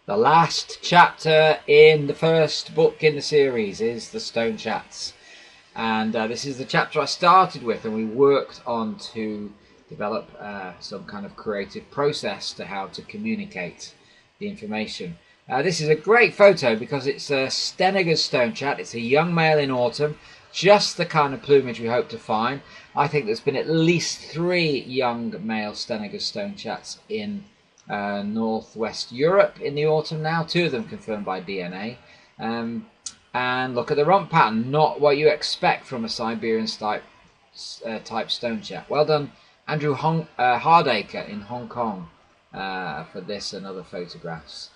The last chapter in the first book in the series is the Stonechats, and this is the chapter I started with, and we worked on to develop some kind of creative process to how to communicate the information. This is a great photo because it's a Steneger's Stonechat. It's a young male in autumn, just the kind of plumage we hope to find. I think there's been at least 3 young male Steneger's Stonechats in northwest Europe in the autumn now, 2 of them confirmed by DNA. And look at the rump pattern, not what you expect from a Siberian type Stonechat. Well done, Andrew Hardacre in Hong Kong, for this and other photographs.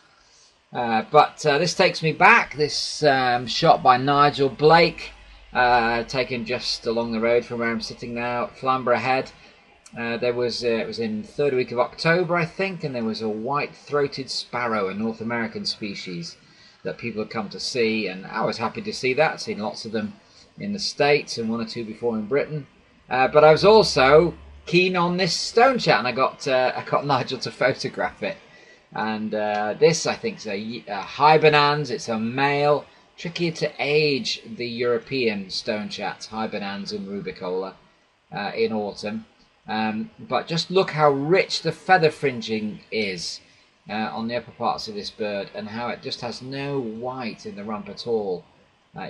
But this takes me back, this shot by Nigel Blake, taken just along the road from where I'm sitting now at Flamborough Head. It was in the 3rd week of October, I think, and there was a white-throated sparrow, a North American species that people had come to see, and I was happy to see that. I've seen lots of them in the States and 1 or 2 before in Britain. But I was also keen on this Stonechat, and I got Nigel to photograph it. And this, I think, is a Hibernans. It's a male, trickier to age the European Stonechats, Hibernans and Rubicola, in autumn. But just look how rich the feather fringing is on the upper parts of this bird, and how it just has no white in the rump at all,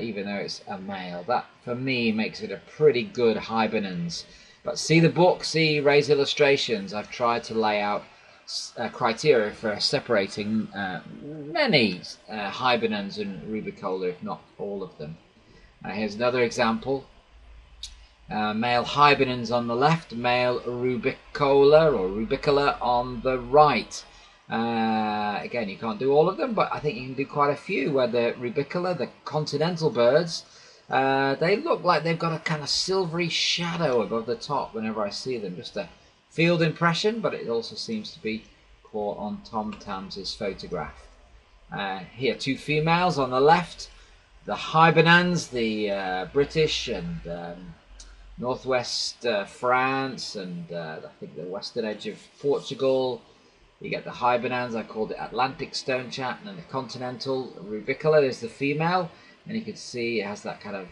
even though it's a male. That, for me, makes it a pretty good Hibernans. But see the book, see Ray's illustrations. I've tried to lay out criteria for separating many Hibernans and Rubicola, if not all of them. Here's another example. Male Hibernans on the left, male Rubicola or Rubicola on the right. Again, you can't do all of them, but I think you can do quite a few. Where the Rubicola, the continental birds, they look like they've got a kind of silvery shadow above the top whenever I see them. Just a field impression, but it also seems to be caught on Tom Tams's photograph. Here, 2 females on the left, the Hibernans, the British and northwest France, and I think the western edge of Portugal. You get the Hibernans, I called it Atlantic Stonechat, and then the continental Rubicola. There's the female, and you can see it has that kind of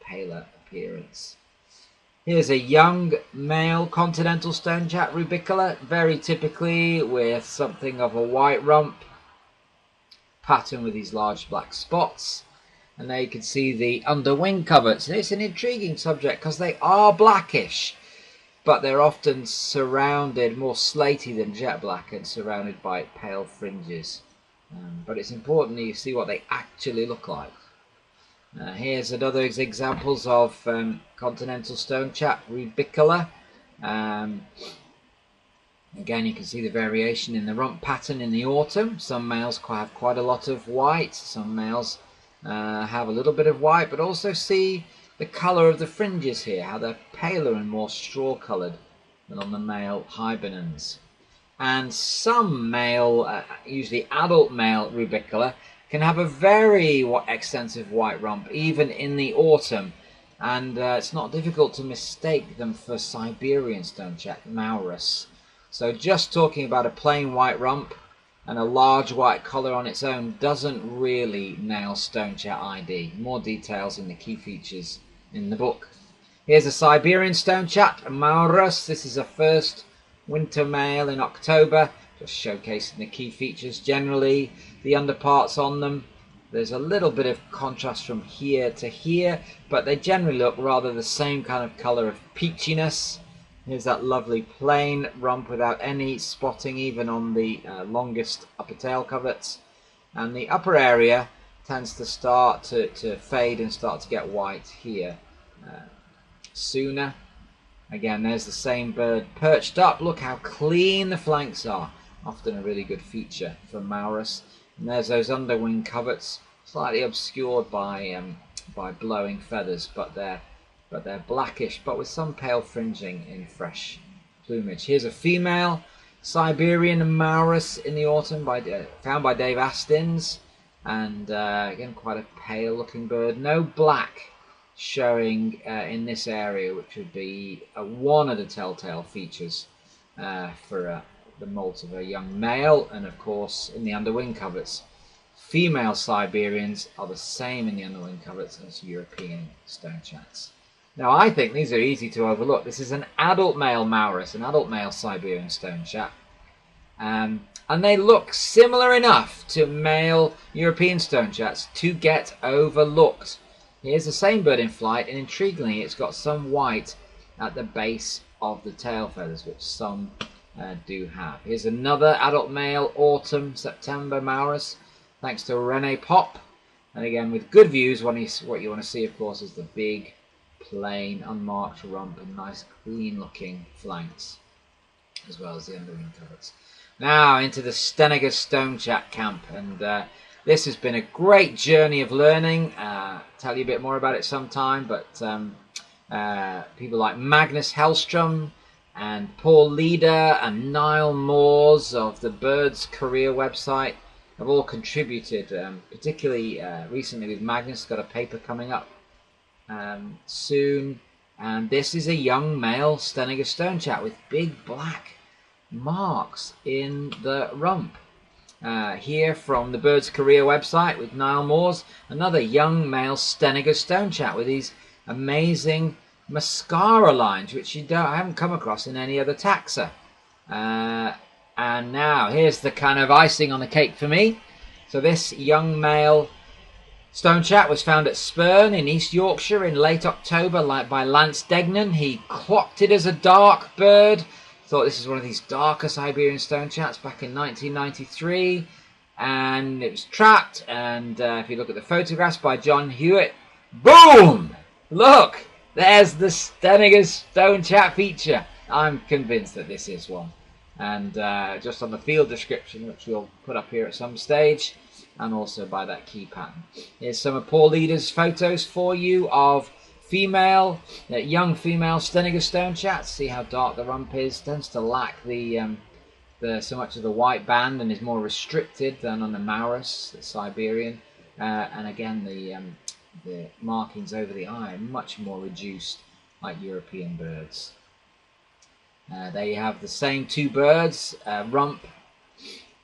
paler appearance. Here's a young male continental Stonechat Rubicola, very typically with something of a white rump pattern with these large black spots. And there you can see the underwing coverts. And it's an intriguing subject because they are blackish, but they're often surrounded, more slaty than jet black, and surrounded by pale fringes. But it's important that you see what they actually look like. Here's another examples of continental Stonechat Rubicola. Again, you can see the variation in the rump pattern in the autumn. Some males have quite a lot of white, some males have a little bit of white, but also see the colour of the fringes here, how they're paler and more straw coloured than on the male Hibernans. And some male, usually adult male Rubicola, can have a very extensive white rump, even in the autumn, and it's not difficult to mistake them for Siberian Stonechat Maurus. So just talking about a plain white rump and a large white collar on its own doesn't really nail Stonechat ID. More details in the key features in the book. Here's a Siberian Stonechat Maurus. This is a first winter male in October, just showcasing the key features. Generally, the underparts on them, there's a little bit of contrast from here to here, but they generally look rather the same kind of colour of peachiness. Here's that lovely plain rump without any spotting, even on the longest upper tail coverts. And the upper area tends to start to fade and start to get white here sooner. Again, there's the same bird perched up. Look how clean the flanks are. Often a really good feature for Maurus. And there's those underwing coverts, slightly obscured by blowing feathers, but they're blackish, but with some pale fringing in fresh plumage. Here's a female Siberian Maurus in the autumn, found by Dave Astins, and again quite a pale looking bird. No black showing in this area, which would be one of the telltale features for the molt of a young male, and of course in the underwing coverts. Female Siberians are the same in the underwing coverts as European Stonechats. Now I think these are easy to overlook. This is an adult male Maurus, an adult male Siberian Stonechat. And they look similar enough to male European Stonechats to get overlooked. Here's the same bird in flight, and intriguingly it's got some white at the base of the tail feathers, which some do have. Here's another adult male autumn September Maurus, thanks to Rene Pop. And again, with good views, what you want to see, of course, is the big, plain, unmarked rump and nice, clean-looking flanks, as well as the underwing coverts. Now into the Stenegas Stonechat camp, and this has been a great journey of learning. Tell you a bit more about it sometime, but people like Magnus Hellstrom and Paul Leader and Niall Moores of the Birds Career website have all contributed, particularly recently with Magnus. Got a paper coming up soon, and this is a young male Stenegas Stonechat with big black marks in the rump. Here from the Birds Career website with Niall Moores, another young male Stenegas Stonechat with these amazing mascara lines, which I haven't come across in any other taxa. And now here's the kind of icing on the cake for me. So this young male Stonechat was found at Spurn in East Yorkshire in late October by Lance Degnan. He clocked it as a dark bird. Thought this is one of these darker Siberian Stonechats back in 1993. And it was trapped. And if you look at the photographs by John Hewitt, boom! Look! There's the Stenegas Stonechat feature. I'm convinced that this is one. And just on the field description, which we'll put up here at some stage, and also by that key pattern. Here's some of Paul Leader's photos for you of young female Stenegas Stonechats. See how dark the rump is. Tends to lack so much of the white band and is more restricted than on the Maurus, the Siberian. And again, the markings over the eye are much more reduced, like European birds. There you have the same two birds, rump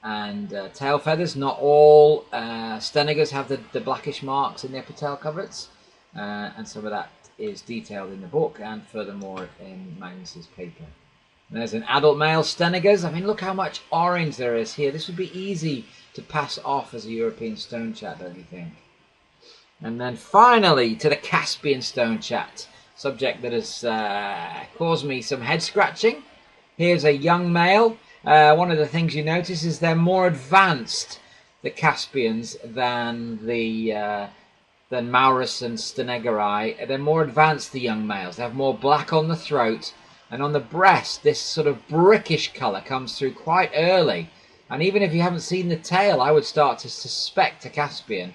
and tail feathers. Not all Stenegas have the blackish marks in their tail coverts, and some of that is detailed in the book and furthermore in Magnus's paper. And there's an adult male Stenegas. I mean, look how much orange there is here. This would be easy to pass off as a European Stonechat, don't you think? And then finally to the Caspian Stonechat, subject that has caused me some head scratching. Here's a young male. One of the things you notice is they're more advanced, the Caspians, than Maurus and Stenegari. They're more advanced, the young males. They have more black on the throat, and on the breast this sort of brickish colour comes through quite early. And even if you haven't seen the tail, I would start to suspect a Caspian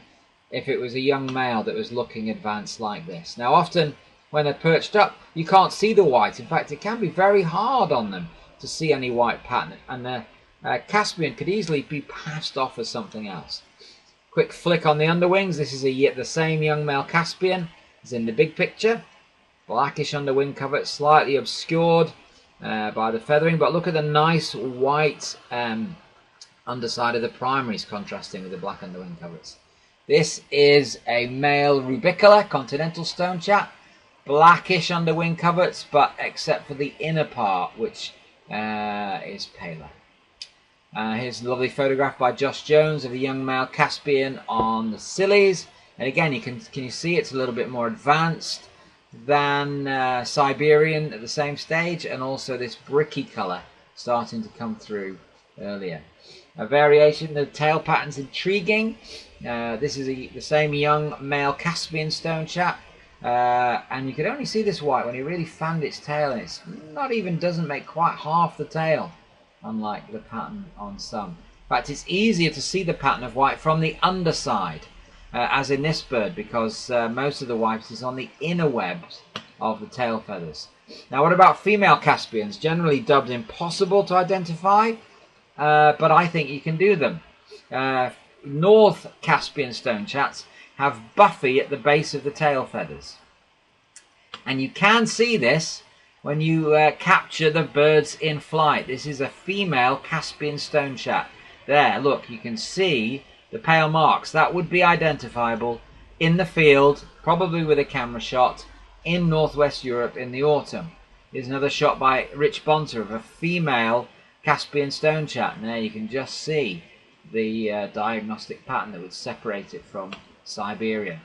if it was a young male that was looking advanced like this. Now often when they're perched up, you can't see the white. In fact, it can be very hard on them to see any white pattern, and the Caspian could easily be passed off as something else. Quick flick on the underwings. This is the same young male Caspian as in the big picture. Blackish underwing covert, slightly obscured by the feathering, but look at the nice white underside of the primaries contrasting with the black underwing coverts. This is a male Rubicola, continental Stonechat. Blackish underwing coverts, but except for the inner part, which is paler. Here's a lovely photograph by Josh Jones of a young male Caspian on the Scillies. And again, can you see it's a little bit more advanced than Siberian at the same stage, and also this bricky colour starting to come through earlier. A variation, the tail pattern's intriguing. This is the same young male Caspian Stonechat, and you could only see this white when he really fanned its tail, and it's doesn't make quite half the tail, unlike the pattern on some. In fact, it's easier to see the pattern of white from the underside, as in this bird, because most of the white is on the inner webs of the tail feathers. Now, what about female Caspians? Generally dubbed impossible to identify, but I think you can do them. North Caspian Stonechats have buffy at the base of the tail feathers. And you can see this when you capture the birds in flight. This is a female Caspian stonechat. There, look, you can see the pale marks. That would be identifiable in the field, probably with a camera shot, in northwest Europe in the autumn. Here's another shot by Rich Bonter of a female Caspian stonechat. And there you can just see the diagnostic pattern that would separate it from Siberia.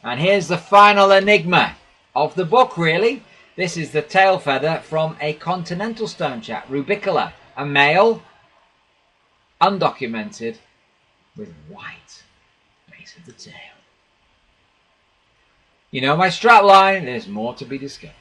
And here's the final enigma of the book, really. This is the tail feather from a continental stonechat, rubicola, a male, undocumented, with white base of the tail. You know my strapline, there's more to be discovered.